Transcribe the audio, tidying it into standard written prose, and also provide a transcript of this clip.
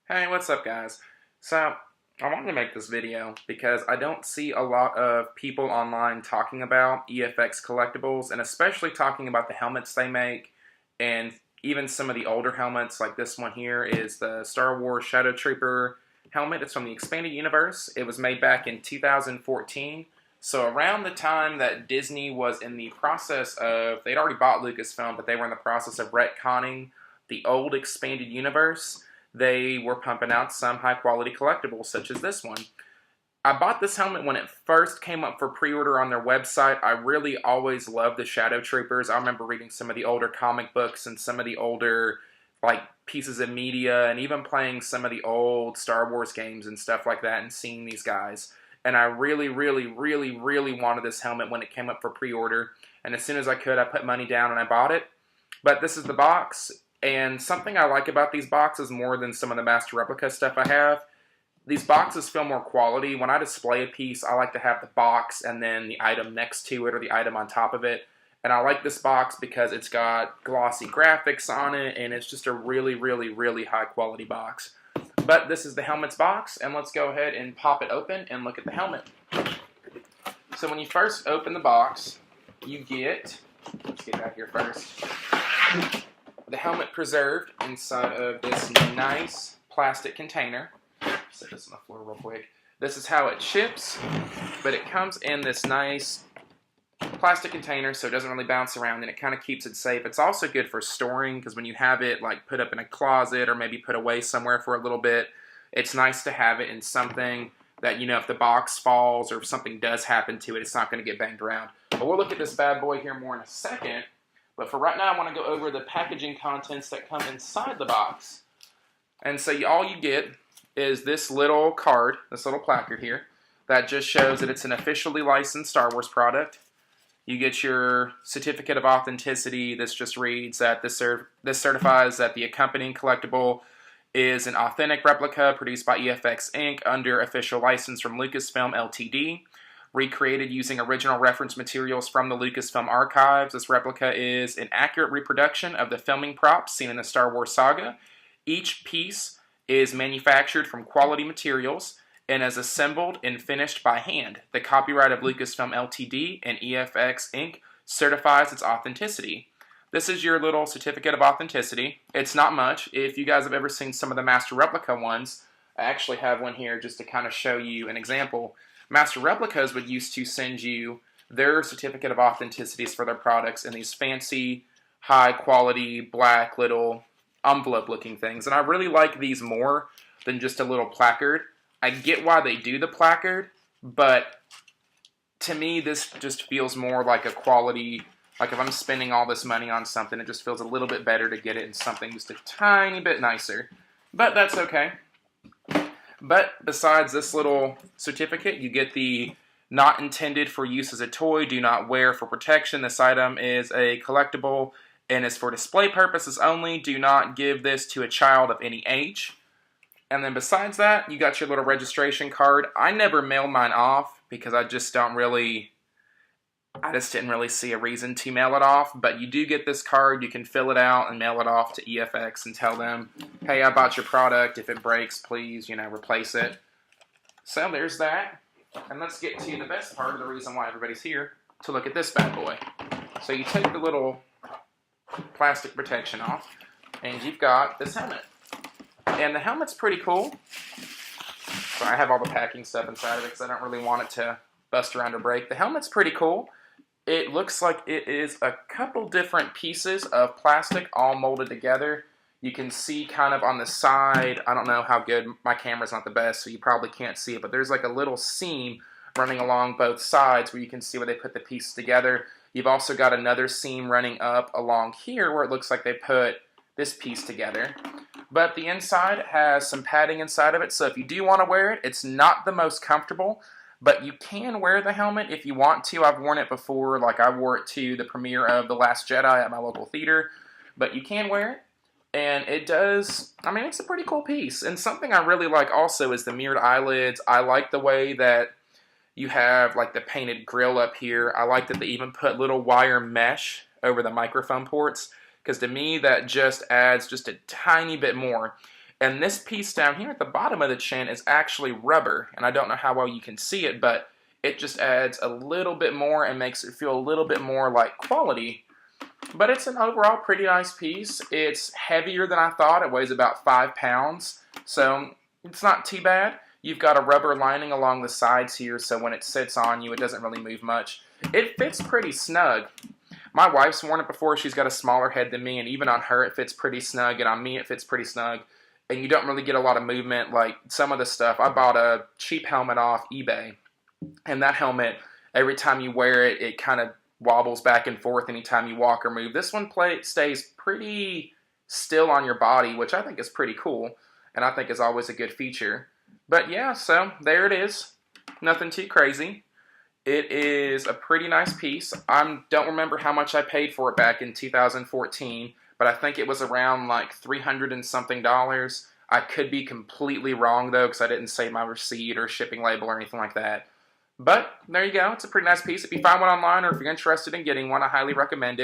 Hey, what's up guys? So, I wanted to make this video because I don't see a lot of people online talking about EFX collectibles and especially talking about the helmets they make and even some of the older helmets like this one here is the Star Wars Shadow Trooper helmet. It's from the Expanded Universe. It was made back in 2014. So around the time that Disney was in the process of, they'd already bought Lucasfilm, but they were in the process of retconning the old Expanded Universe, they were pumping out some high-quality collectibles, such as this one. I bought this helmet when it first came up for pre-order on their website. I really always loved the Shadow Troopers. I remember reading some of the older comic books and some of the older pieces of media and even playing some of the old Star Wars games and stuff like that and seeing these guys. And I really wanted this helmet when it came up for pre-order. And as soon as I could, I put money down and I bought it. But this is the box. And something I like about these boxes more than some of the Master Replica stuff I have, these boxes feel more quality. When I display a piece, I like to have the box and then the item next to it or the item on top of it. And I like this box because it's got glossy graphics on it and it's just a really high quality box. But this is the helmet's box, and let's go ahead and pop it open and look at the helmet. So when you first open the box, you get, let's get back here first, the helmet preserved inside of this nice plastic container. Set this on the floor real quick. This is how it ships, but it comes in this nice plastic container so it doesn't really bounce around and it kind of keeps it safe. It's also good for storing because when you have it like put up in a closet or maybe put away somewhere for a little bit, it's nice to have it in something that, you know, if the box falls or if something does happen to it, it's not going to get banged around. But we'll look at this bad boy here more in a second. But for right now, I want to go over the packaging contents that come inside the box. And so all you get is this little card, this little placard here, that just shows that it's an officially licensed Star Wars product. You get your certificate of authenticity. This just reads that this certifies that the accompanying collectible is an authentic replica produced by EFX Inc. under official license from Lucasfilm Ltd., recreated using original reference materials from the Lucasfilm archives. This replica is an accurate reproduction of the filming props seen in the Star Wars saga. Each piece is manufactured from quality materials and is assembled and finished by hand. The copyright of Lucasfilm Ltd. And EFX Inc. certifies its authenticity. This is your little certificate of authenticity. It's not much. If you guys have ever seen some of the Master Replica ones, I actually have one here just to kind of show you an example. Master Replicas would used to send you their certificate of authenticities for their products in these fancy, high-quality, black little envelope-looking things. And I really like these more than just a little placard. I get why they do the placard, but to me, this just feels more like a quality. Like if I'm spending all this money on something, it just feels a little bit better to get it in something just a tiny bit nicer. But that's okay. But besides this little certificate, you get the not intended for use as a toy, do not wear for protection. This item is a collectible and is for display purposes only. Do not give this to a child of any age. And then besides that, you got your little registration card. I never mail mine off because I just didn't really see a reason to mail it off. But you do get this card. You can fill it out and mail it off to EFX and tell them, hey, I bought your product. If it breaks, please, replace it. So there's that. And let's get to the best part of the reason why everybody's here, to look at this bad boy. So you take the little plastic protection off, and you've got this helmet. And the helmet's pretty cool. So I have all the packing stuff inside of it because I don't really want it to bust around or break. The helmet's pretty cool. It looks like it is a couple different pieces of plastic all molded together. You can see kind of on the side, I don't know how good, my camera's not the best, so you probably can't see it, but there's like a little seam running along both sides where you can see where they put the pieces together. You've also got another seam running up along here where it looks like they put this piece together. But the inside has some padding inside of it, so if you do want to wear it, it's not the most comfortable. But you can wear the helmet if you want to. I've worn it before, like I wore it to the premiere of The Last Jedi at my local theater. But you can wear it, and it does, it's a pretty cool piece. And something I really like also is the mirrored eyelids. I like the way that you have like the painted grill up here. I like that they even put little wire mesh over the microphone ports, because to me that just adds just a tiny bit more. And this piece down here at the bottom of the chin is actually rubber. And I don't know how well you can see it, but it just adds a little bit more and makes it feel a little bit more like quality. But it's an overall pretty nice piece. It's heavier than I thought. It weighs about 5 pounds. So it's not too bad. You've got a rubber lining along the sides here, so when it sits on you, it doesn't really move much. It fits pretty snug. My wife's worn it before. She's got a smaller head than me, and even on her, it fits pretty snug, and on me, it fits pretty snug. And you don't really get a lot of movement like some of the stuff. I bought a cheap helmet off eBay, and that helmet, every time you wear it, it kind of wobbles back and forth anytime you walk or move. This one stays pretty still on your body, which I think is pretty cool, and I think is always a good feature. But yeah, so there it is. Nothing too crazy. It is a pretty nice piece. I don't remember how much I paid for it back in 2014, but I think it was around like $300 and something. I could be completely wrong though, because I didn't save my receipt or shipping label or anything like that. But there you go. It's a pretty nice piece. If you find one online or if you're interested in getting one, I highly recommend it.